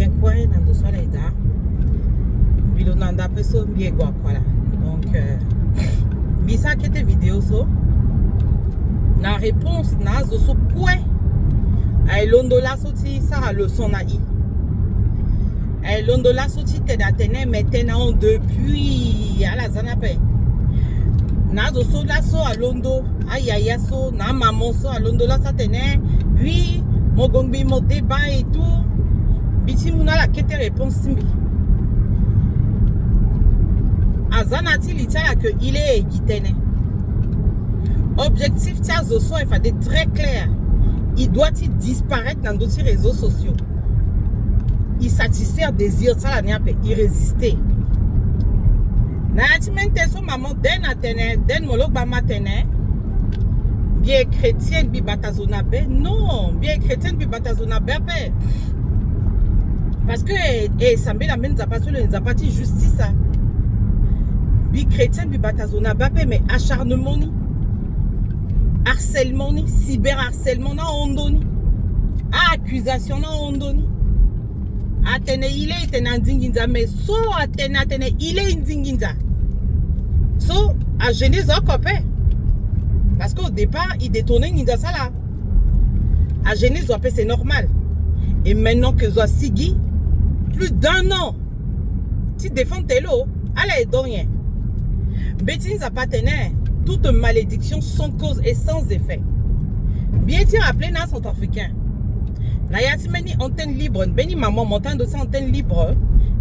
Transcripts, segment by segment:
quoi dans le soir là bilonanda peso biegwa quoi donc bisa qui était vidéo so na réponse na zo so point ay londola soti ça leçon na i ay londola soti te datene maintenant depuis à la zanape na zo so la so a londo ayaya so na maman so a londola ça tene oui mon gongbi mon débat et tout biti muna la kete réponse simbi azanati litala que il est guitene objectif tia zoso il faut être très clair. Il doit-il disparaître dans d'autres réseaux sociaux? Il satisfaire désir ça la peut y résister. Naati mente so maman den atene den molok ba matene bien chrétienne bi batazona be non bien chrétienne bi batazona be parce que et sambe la men pas sur les zapati justice ça bi chrétienne bi batazona be mais acharnement ni harcèlement ni cyberharcèlement na ondoni accusation na ondoni atene il est tena ndinginza mais so atene il est ndinginza so a Genèse au copain parce qu'au départ il détournait ninja ça là à Genèse c'est normal et maintenant que soit sigi plus d'1 an tu défends tes lots allez donc rien Betty n'a pas tenu toute malédiction sans cause et sans effet. Bien sûr, appelé dans son africain. Na yatimeni antenne libre, beni maman montant de sa antenne libre.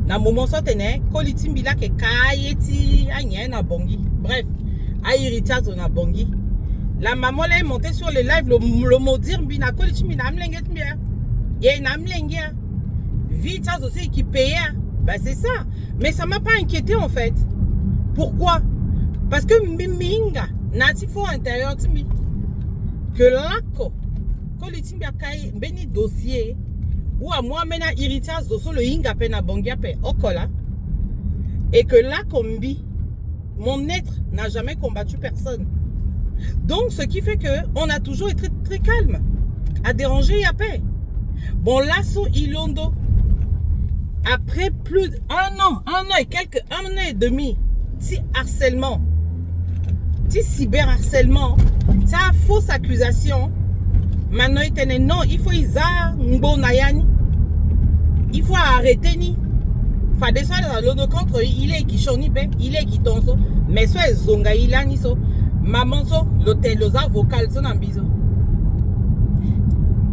Na moment so tene, koliti mbila ke kayeti anya na bongi. Bref, a héritage na bongi. La maman là est montée sur le live le mot dire mbina koliti mbina amlenget mbia. Ye na amlengia. Vite aussi qui payait. Bah c'est ça. Mais ça m'a pas inquiété en fait. Pourquoi? Parce que Miminga, natifo intérieur timi, que l'ako, quand les timbia kai beni dossier, ou à moi mena héritage dosso le inga pena bongia pe okola, et que là combi, mon être n'a jamais combattu personne. Donc ce qui fait que on a toujours été très calme, à déranger ya paix. Bon lasso ilondo, après plus d'1 an, un an et demi, si harcèlement. Si cyberharcèlement, ça fausse accusation. Maintenant, non, il faut il faut arrêter ni. Fa descendre dans l'autre contre il est qui choni ben, il est qui tonso, mais soit zonga ilani so, maman so, l'hôtel los avocats son ambiso.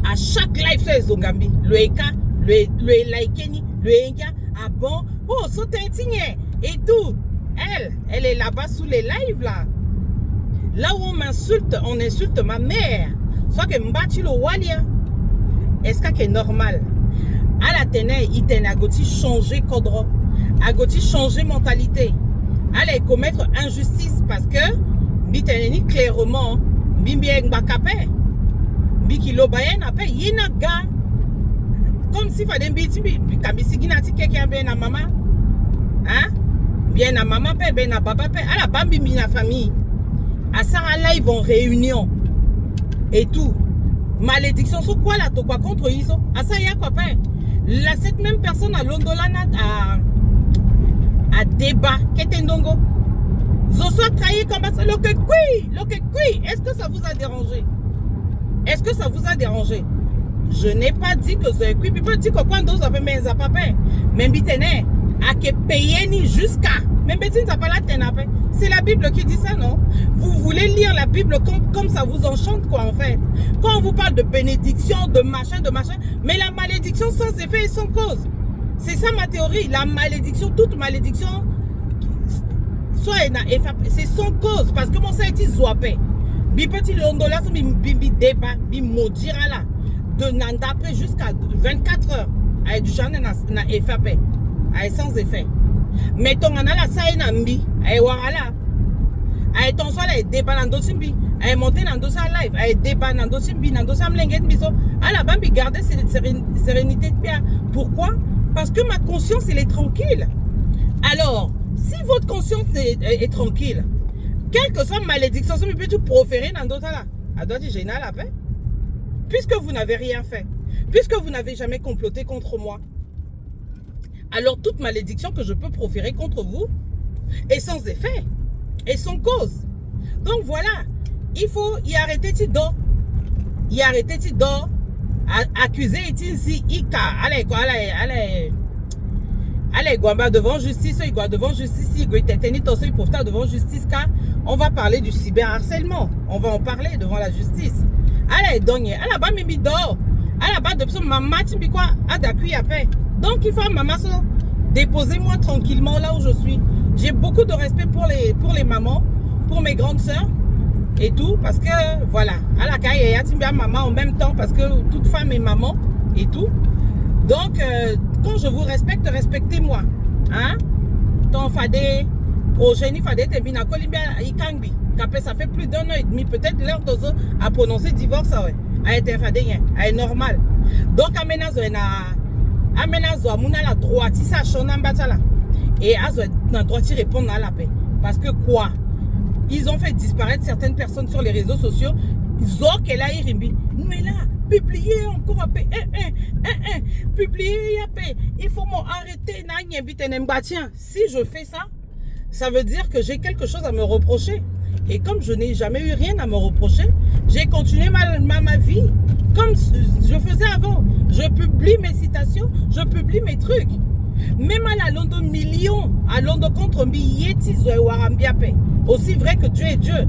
À chaque live soit zongambi, le eka, le likeni, le enga, ah bon, oh so tintigné et tout. Elle est là-bas sous les lives là. Là où on m'insulte, on insulte ma mère. Soit que m'bati le walia. Est-ce que c'est normal? À la ténè, il t'a changer codro. A goti changer mentalité. Allez commettre injustice parce que biteni clairement bimbi ngakapé. Biki lobayen apé yinaga. Comme si fadem biti kabisi ginati keke ben na maman. Hein? Bien na maman pe ben na papa pe. À la bambi na famille. À Sarah live en réunion et tout. Malédiction sur quoi là, quoi contre Iso? À ça y a quoi pas? Là cette même personne à Londolana à débat Ketendongo. Zoso trahi comme ça le kui. Est-ce que ça vous a dérangé? Est-ce que ça vous a dérangé? Je n'ai pas dit que c'est kui. Puis pas dit que quand d'autres avaient mes apapins. Même bitene à que payer ni jusqu'à. Même Betty n'a pas la tenapé. C'est la Bible qui dit ça, non? Vous voulez lire la Bible comme ça vous enchante, quoi, en fait. Quand on vous parle de bénédiction, de machin, mais la malédiction sans effet et sans cause. C'est ça ma théorie. La malédiction, toute malédiction, soit c'est sans cause. Parce que mon ça est zoapé. Bi petit londola, bi débat, bi maudira là. De nanda après jusqu'à 24 heures. Avec du genre na FAP. Avec sans effet. Mais ton anala ça est nambi, ay warala. Ay ton soit là débat dans dosimbi, ay monter dans dossier live, ay débat dans dosimbi, dans dossier mlenget biso. À la bambi garder cette sérénité de pierre. Pourquoi? Parce que ma conscience elle est tranquille. Alors, si votre conscience est tranquille, quelle que soit malédiction, ça peut tout proférer dans d'autres là. À doit dire génial la paix. Puisque vous n'avez rien fait, puisque vous n'avez jamais comploté contre moi. alors toute malédiction que je peux proférer contre vous est sans effet et sans cause. Donc voilà, il faut y arrêter tido. Y arrêter tido. Accuser ici Ika. Allez, Gwamba devant justice, il doit devant justice, il doit être devant justice, car on va parler du cyberharcèlement. On va en parler devant la justice. Allez, donc, à la bas, mimi dehors. À la bas, de maman, tu me quoi, à d'accueil à paix. Donc, il faut, maman, déposez-moi tranquillement là où je suis. J'ai beaucoup de respect pour les mamans, pour mes grandes sœurs et tout, parce que, voilà, à la caille, il y a Timbia maman en même temps, parce que toute femme est maman et tout. Donc, quand je vous respecte, respectez-moi. Hein? Ton fadé, prochaine fadé, t'es bien à Colombia, Ikangbi. Ça fait plus d'1 an et demi, peut-être l'heure d'ozo à prononcer divorce, ouais. A été fadé, a est normal. Donc, amenazo amuna la droite, ça chona mbatala. Et azo na droite répondre à la paix. Parce que quoi? Ils ont fait disparaître certaines personnes sur les réseaux sociaux. Zo qu'elle a irimbi. Mais là, publier encore à paix. Publier à paix. Il faut m'arrêter. Tiens, si je fais ça, ça veut dire que j'ai quelque chose à me reprocher. Et comme je n'ai jamais eu rien à me reprocher, j'ai continué ma vie comme je faisais avant. Je publie mes citations, je publie mes trucs. Même à la Londres millions, à Londres contre Miyeti Zoewarambiape. Aussi vrai que Dieu est Dieu.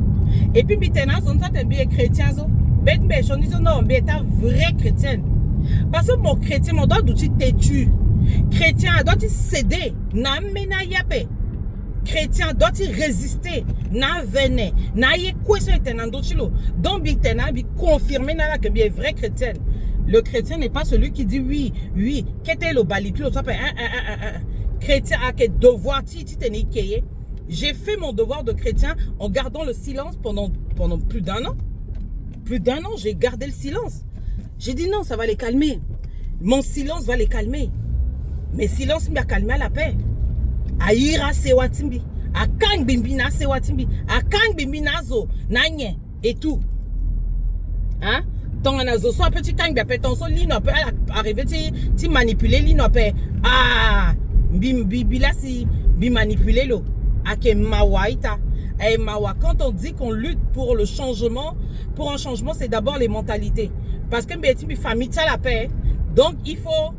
Et puis maintenant, on s'entend bien chrétien. Non, mais t'es vrai chrétienne. Parce que mon chrétien, mon doit d'outil têtu. Chrétien doit céder. Na mena yape. Chrétien doit-il résister? Na vené, na yé question éternel chilo. Donc bitena bi confirmer na la que bien vrai chrétienne. Le chrétien n'est pas celui qui dit oui, oui. Qu'était le baliklo ça fait chrétien a quel devoir ti t'es. J'ai fait mon devoir de chrétien en gardant le silence pendant plus d'1 an. Plus d'1 an, j'ai gardé le silence. J'ai dit non, ça va les calmer. Mon silence va les calmer. Mais silence m'a calmé à la paix. Aïra sewatimbi, akang bimbina sewatimbi, akang bimbina zo, nanye, et tout. Hein? Ton anazo, soit petit kang, bien ton son lino peut arriver, tu manipuler lino peut. Ah, bibila si, bi manipuler lo. Ake mawaita. Eh mawa, quand on dit qu'on lutte pour le changement, pour un changement, c'est d'abord les mentalités. Parce que bien, famille t'a la paix. Donc, il faut,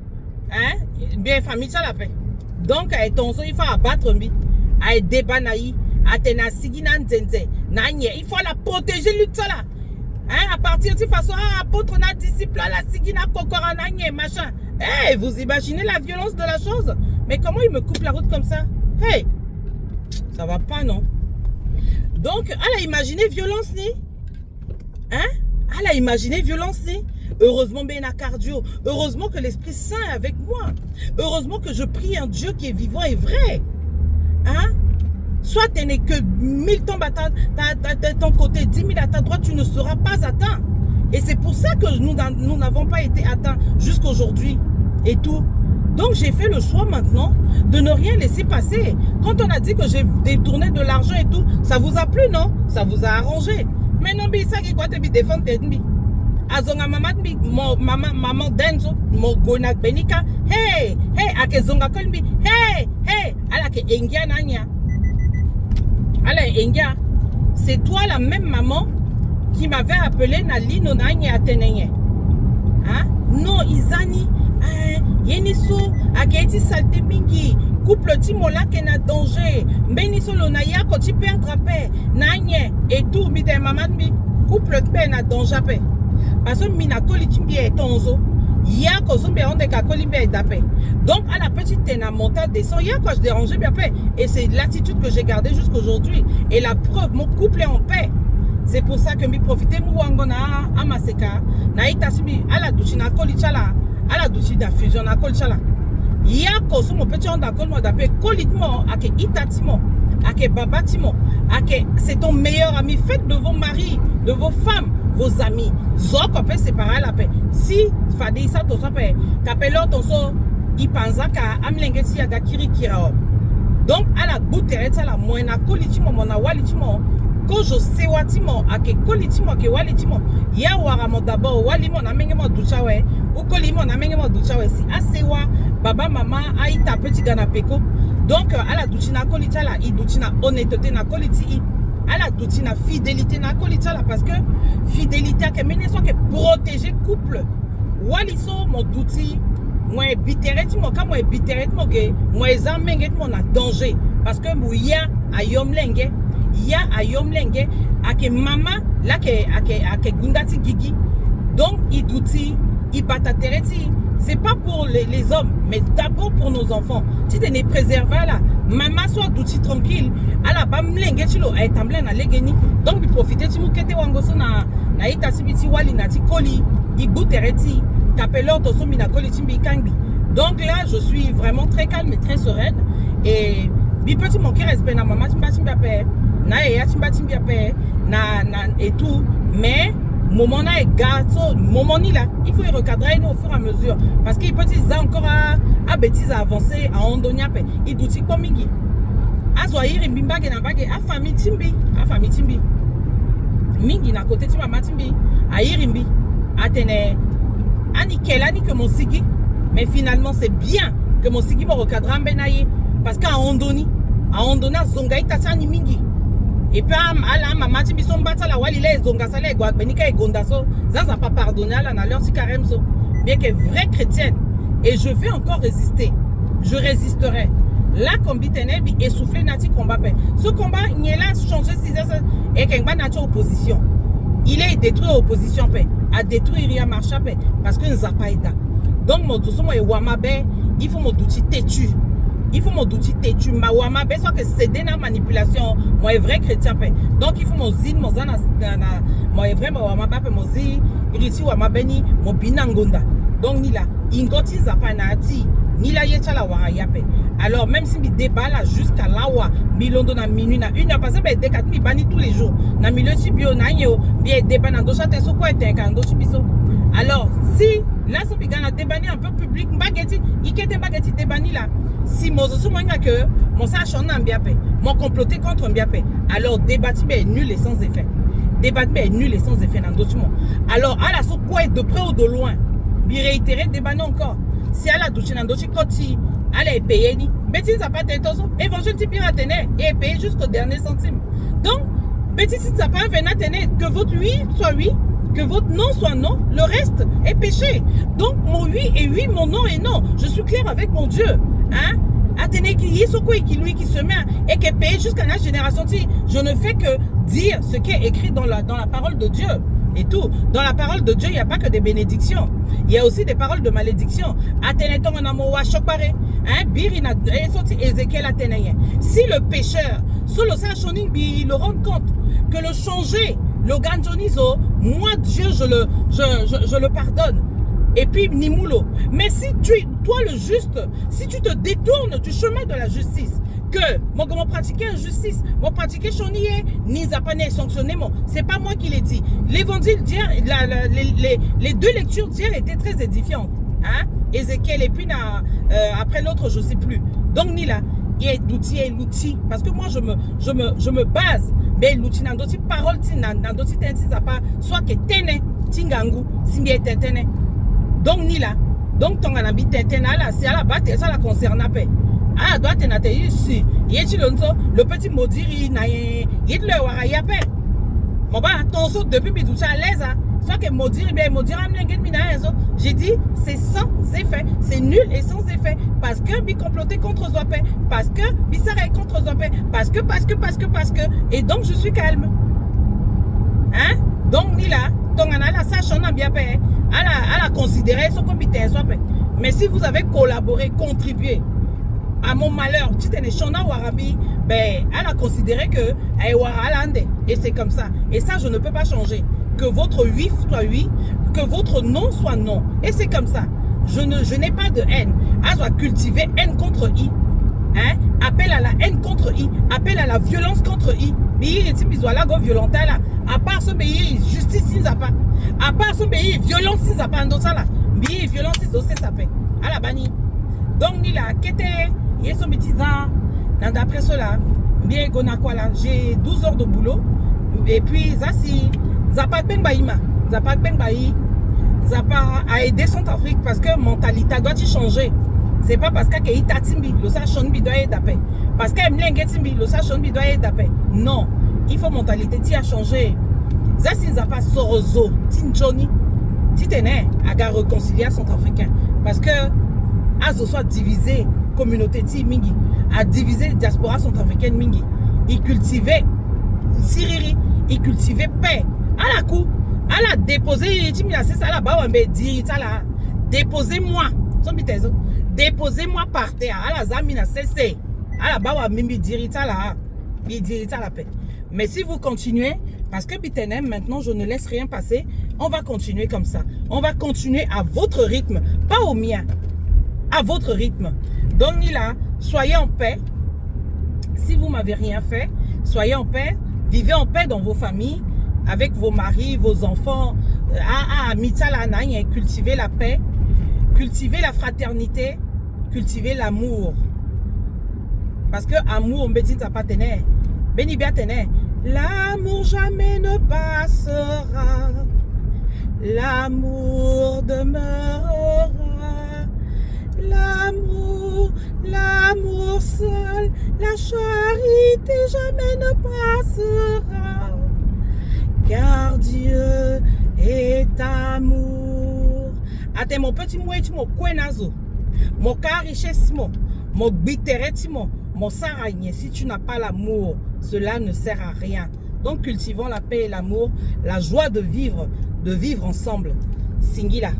hein, bien, famille t'a la paix. Donc, il faut abattre mi, à débat naï, à tena sigina nzenze, nanye, il faut la protéger lutte là. Hein, à partir de façon, apôtre na disciple la sigina kokora nanye, machin. Hey, vous imaginez la violence de la chose? Mais comment il me coupe la route comme ça? Hey, ça va pas, non? Donc, elle a imaginé violence, ni? Hein? Elle a imaginé violence, ni? Heureusement, ben à cardio. Heureusement que l'Esprit Saint est avec moi. Heureusement que je prie un Dieu qui est vivant et vrai. Hein? Soit tu n'es que 1000 tombes à ton côté, 10 000 à ta droite, tu ne seras pas atteint. Et c'est pour ça que nous n'avons pas été atteints jusqu'aujourd'hui. Et tout. Donc, j'ai fait le choix maintenant de ne rien laisser passer. Quand on a dit que j'ai détourné de l'argent et tout, ça vous a plu, non? Ça vous a arrangé. Mais non, mais ça qui quoi te défendre tes ennemis. Azonga maman denzo mo gona benika hey akezonga kolbi hey ala ke engia nanya ala engia c'est toi la même maman qui m'avait appelé na lino nanya atenenye hein non izani yeniso aketi salte mingi couple timola ke na danger mbeniso lonaya ko ti perdre paix nanya et tout mi de maman mi couple pe na danger paix. Parce que mina kolitimbi est tonzo, ya kozombe onde ka kolimbi est dapé. Donc à la petite tena monta descend, ya quoi je dérangeais bien paix. Et c'est l'attitude que j'ai gardée jusqu'aujourd'hui. Et la preuve, mon couple est en paix. C'est pour ça que mi profite mouangona amaseka, na itasibi ala douchi na kolichala, ala douchi da fusion na kolichala. Ya koso mon petit onda kolmo dapé kolitmo ake itatimo, ake babatimo, ake c'est ton meilleur ami. Faites de vos maris, de vos femmes, vos amis. Zoko peut séparer la paix. Si fadi ça to paix, kapelo ton so ipanza ka amlenge si aga kiri kirao. Donc à la boutere ça la moina kolitimo mona walitimo kojo sewatimo ake kolitimo ake walitimo ya waramo d'abord walimo na mengemo duchawe ou kolimo na mengemo duchawe si asewa baba mama aita petit gana peko donc ala duchina kolitala i duchina honnêteté na koliti ala duchina fidélité na kolitala parce que fidélité ake mene so ke protéger couple waliso mon douti moi biteret mo ka moi biteret mo ke moi zamenge mo na danger parce que mouya ayom lenge ya ayom lenge ake mama la ke ake gundati gigi donc idouti ibatatereti c'est pas pour les hommes mais d'abord pour nos enfants si tu ne préserves là maman soit douti tranquille ala bam lenge chilo ay tamble na legeni donc bi profiter ti mukete wangoso na ita sibiti wali na ti koli ibutereti tapelor to somi na koli timbi kangbi donc là je suis vraiment très calme et très sereine et bi petit mon cœur respect na maman timba pe na ya timba pe na et tout mais moment na gato moment ni là il faut y recadrer au fur et à mesure parce qu'il peut ça encore à bêtises à avancer à ondonia pe il douti komigi azoir mbimba ke na bage a famille timbi mingi na côté ti mama timbi a irimbi atene ani kelani que mon sigi mais finalement c'est bien que mon sigi me recadre benaye parce qu'à ondoni zonga itatani mingi et puis ala mama timbi son bata la wali les zonga sala egwa benika egonda so ça pas pardonner ala na leur ti carême so bien que vraie chrétienne et je vais encore résister je résisterai là comme bitene bi essoufflé nati combat pe ce combat il est là changer 6 heures et qu'un nati opposition il est détruit opposition pe à détruire ya marcha pe parce que nous a pas été donc mon tout moi wamabe il faut mon outil têtu il faut mon outil têtu ma wamabe soit que c'est des manipulation moi vrai chrétien pe donc il faut mon zine mon zana moi vrai ma wamabe pe mon zi iriti wamabe ni mon binangonda donc ni là ingoti zapanati ni la yecha la wara yape alors même si mi débat là jusqu'à là wa milondo na minuit na une heure passé be de 4 mi bani tous les jours na milieu tibio na yo bien débat na dosa te so ko ete kan do tibiso alors si là so bigana débani un peu public mbageti ikete mbageti débani là si mozo so mwanga que mon sa chona mbiape mon comploter contre mbiape alors débattre est nul et sans effet débattre est nul et sans effet dans d'autres mots alors à la so quoi de près ou de loin bi réitérer débani encore si elle a douché dans d'autres côtés, elle est payée ni. Betty n'a pas d'intention. Évangile type attené et est payé jusqu'au dernier centime. Donc, Betty n'a pas attené que votre oui soit oui, que votre non soit non, le reste est péché. Donc, mon oui est oui, mon non est non. Je suis clair avec mon Dieu. Hein? Attené qui est ce qui qui se met et qui est payé jusqu'à la génération. Je ne fais que dire ce qui est écrit dans la parole de Dieu. Et tout. Dans la parole de Dieu, il n'y a pas que des bénédictions. Il y a aussi des paroles de malédiction. Si le pécheur, il le rend compte que le changer, le ganjonizo, moi Dieu, je le pardonne. Et puis Nimoulo. Mais si toi le juste, si tu te détournes du chemin de la justice, que moi comment pratiquer injustice, moi pratiquer chonier, ni zapané sanctionné, c'est pas moi qui l'ai dit. L'évangile d'hier, les deux lectures d'hier étaient très édifiantes. Hein? Ézéchiel et puis après l'autre, je sais plus. Donc ni là, il y a l'outil, parce que moi je me base, mais l'outil dans d'autres paroles, dans d'autres pas soit que tene, tingangu, simbi tene. Donc ni là, donc ton anabi tene là, c'est à la base ça la concerne pas. Ah, doit être ici. Le petit maudit, il le wara yape. Mon bah, ton saut depuis bidoucha à l'aise. Soit que maudire, bien maudire, j'ai dit, c'est sans effet. C'est nul et sans effet. Parce que bi comploter contre Zoapé. Parce que bi s'arrête contre Zoapé. Parce que. Et donc, je suis calme. Hein? Donc, ni là, ton anala, ça, chona bien paix. Elle a considéré son comité Zoapé. Mais si vous avez collaboré, contribué, à mon malheur, ben, elle a considéré que et c'est comme ça. Et ça, je ne peux pas changer. Que votre oui soit oui, que votre non soit non. Et c'est comme ça. Je n'ai pas de haine. Elle doit cultiver haine contre I. Hein? Appel à la haine contre I. Appel à la violence contre I. À part ce pays, justice si ça pas. À part ce pays, violence si ça pas. Violence si ça fait. À la banni. Donc, ni la quête. Il y a son petit d'après cela, bien j'ai 12 heures de boulot. Et puis, ça, si, ça pas de baïma, ça pas de baï, ça pas à aider Centrafrique parce que mentalité doit changer. C'est pas parce qu'il y a timbi, le sa chonbi doit être d'appel. Parce qu'il y a timbi, le sa chonbi doit être d'appel. Non, il faut mentalité qui a changé. Ça, si ça pas Sorozo, Tin Johnny, si t'es né, à réconcilier Centrafricain. Parce que, à ce soit divisé, communauté ti mingi, à diviser diaspora centrafricaine mingi, ils cultivaient Siriri, ils cultivaient paix. À la coup, à la déposer, c'est ça là-bas, on me dit, ça là, déposez-moi, déposez-moi par terre, à la zamina, c'est à la bas, on me dit, ça là, il dit, ça la paix. Mais si vous continuez, parce que Bitenem, maintenant, je ne laisse rien passer, on va continuer comme ça. On va continuer à votre rythme, pas au mien, à votre rythme. Donc, Nila, soyez en paix. Si vous m'avez rien fait, soyez en paix. Vivez en paix dans vos familles, avec vos maris, vos enfants. Cultivez la paix, cultivez la fraternité, cultivez l'amour. Parce que amour, on bétit à pas tenir. Béni bien tenir. L'amour jamais ne passera. L'amour demeurera. L'amour, l'amour seul, la charité jamais ne passera. Car Dieu est amour. Attends, mon petit mouet, mon kwenazo, mon carichesimo, mon biteretimo, mon saragné. Si tu n'as pas l'amour, cela ne sert à rien. Donc cultivons la paix et l'amour, la joie de vivre ensemble. Singila.